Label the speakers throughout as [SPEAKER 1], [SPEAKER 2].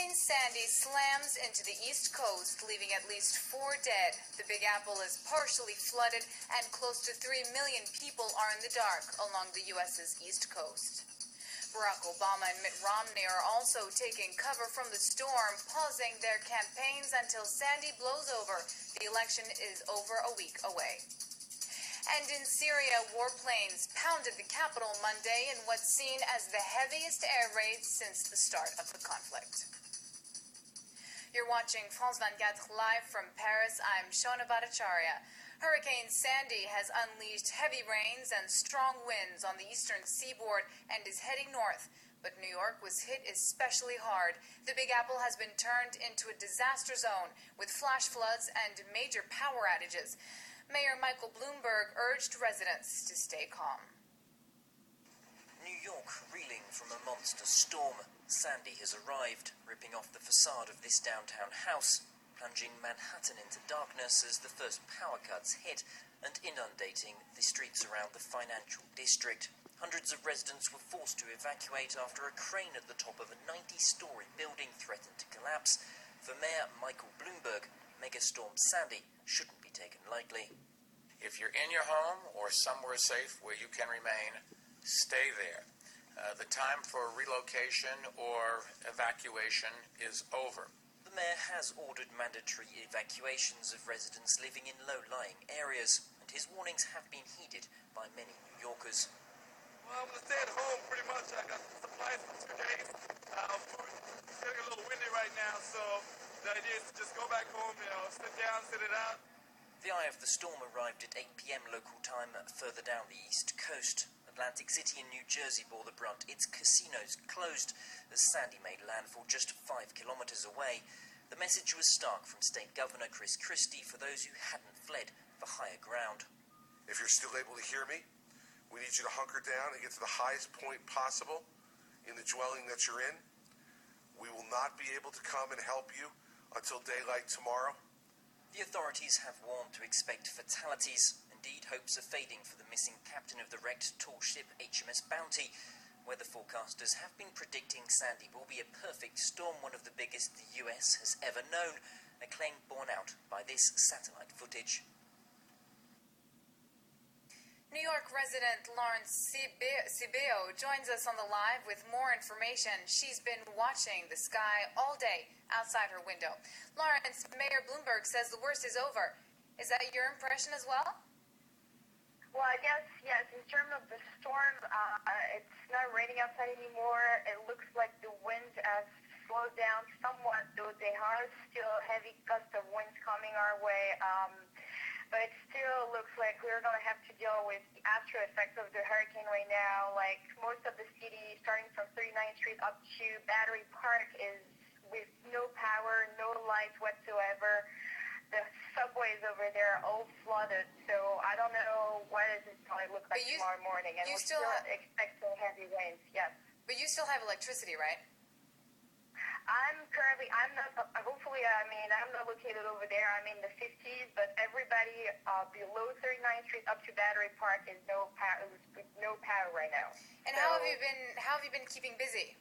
[SPEAKER 1] Hurricane Sandy slams into the East Coast, leaving at least 4 dead. The Big Apple is partially flooded, and close to 3 million people are in the dark along the U.S.'s East Coast. Barack Obama and Mitt Romney are also taking cover from the storm, pausing their campaigns until Sandy blows over. The election is over a week away. And in Syria, warplanes pounded the capital Monday in what's seen as the heaviest air raid since the start of the conflict. You're watching France 24 live from Paris. I'm Shona Bhattacharya. Hurricane Sandy has unleashed heavy rains and strong winds on the eastern seaboard and is heading north. But New York was hit especially hard. The Big Apple has been turned into a disaster zone with flash floods and major power outages. Mayor Michael Bloomberg urged residents to stay calm.
[SPEAKER 2] New York reeling from a monster storm. Sandy has arrived, ripping off the facade of this downtown house, plunging Manhattan into darkness as the first power cuts hit and inundating the streets around the financial district. Hundreds of residents were forced to evacuate after a crane at the top of a 90-story building threatened to collapse. For Mayor Michael Bloomberg, Megastorm Sandy shouldn't be taken lightly.
[SPEAKER 3] If you're in your home or somewhere safe where you can remain, stay there. The time for relocation or evacuation is over.
[SPEAKER 2] The mayor has ordered mandatory evacuations of residents living in low-lying areas, and his warnings have been heeded by many New Yorkers.
[SPEAKER 4] Well, I'm going to stay at home pretty much. I got supplies for 2 days. It's getting a little windy right now, so the idea is to just go back home, sit down, sit it out.
[SPEAKER 2] The eye of the storm arrived at 8 p.m. local time further down the East Coast. Atlantic City in New Jersey bore the brunt. Its casinos closed as Sandy made landfall just 5 kilometers away. The message was stark from State Governor Chris Christie for those who hadn't fled for higher ground.
[SPEAKER 5] If you're still able to hear me, we need you to hunker down and get to the highest point possible in the dwelling that you're in. We will not be able to come and help you until daylight tomorrow.
[SPEAKER 2] The authorities have warned to expect fatalities. Indeed, hopes are fading for the missing captain of the wrecked tall ship HMS Bounty. Weather forecasters have been predicting Sandy will be a perfect storm, one of the biggest the US has ever known, a claim borne out by this satellite footage.
[SPEAKER 1] New York resident Laurence Sebeo joins us on the live with more information. She's been watching the sky all day outside her window. Laurence, Mayor Bloomberg says the worst is over. Is that your impression as well?
[SPEAKER 6] Well, I guess, yes. In terms of the storm, it's not raining outside anymore. It looks like the winds have slowed down somewhat, though there are still heavy gusts of winds coming our way. But it still looks like we're going to have to deal with the after effects of the hurricane right now. Like most of the city, starting from 39th Street up to Battery Park, is with no power, no lights whatsoever. The subways over there are all flooded, so I don't know what is it going to look like tomorrow morning. And we're still expecting heavy rains, yes.
[SPEAKER 1] But you still have electricity, right?
[SPEAKER 6] I'm not located over there. I'm in the 50s, but everybody below 39th Street up to Battery Park is no power right now.
[SPEAKER 1] And so, how have you been keeping busy?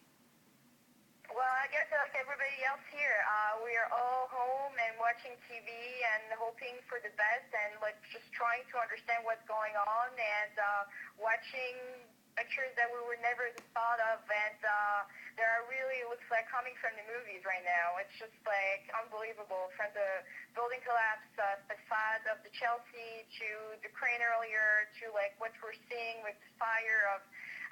[SPEAKER 6] Well, I guess like everybody else here, we are all home and watching TV and hoping for the best and just trying to understand what's going on and watching pictures that we were never thought of, and there are really, looks like coming from the movies right now. It's just unbelievable, from the building collapse, facade of the Chelsea, to the crane earlier, to what we're seeing with the fire of,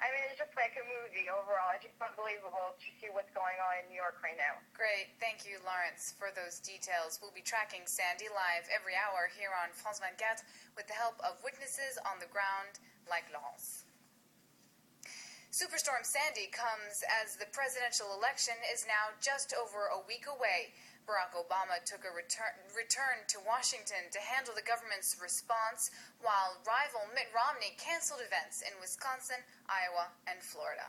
[SPEAKER 6] it's just like a movie overall. It's just unbelievable to see what's going on in New York right now.
[SPEAKER 1] Great. Thank you, Laurence, for those details. We'll be tracking Sandy live every hour here on France 24 with the help of witnesses on the ground like Laurence. Superstorm Sandy comes as the presidential election is now just over a week away. Barack Obama took a return to Washington to handle the government's response, while rival Mitt Romney canceled events in Wisconsin, Iowa, and Florida.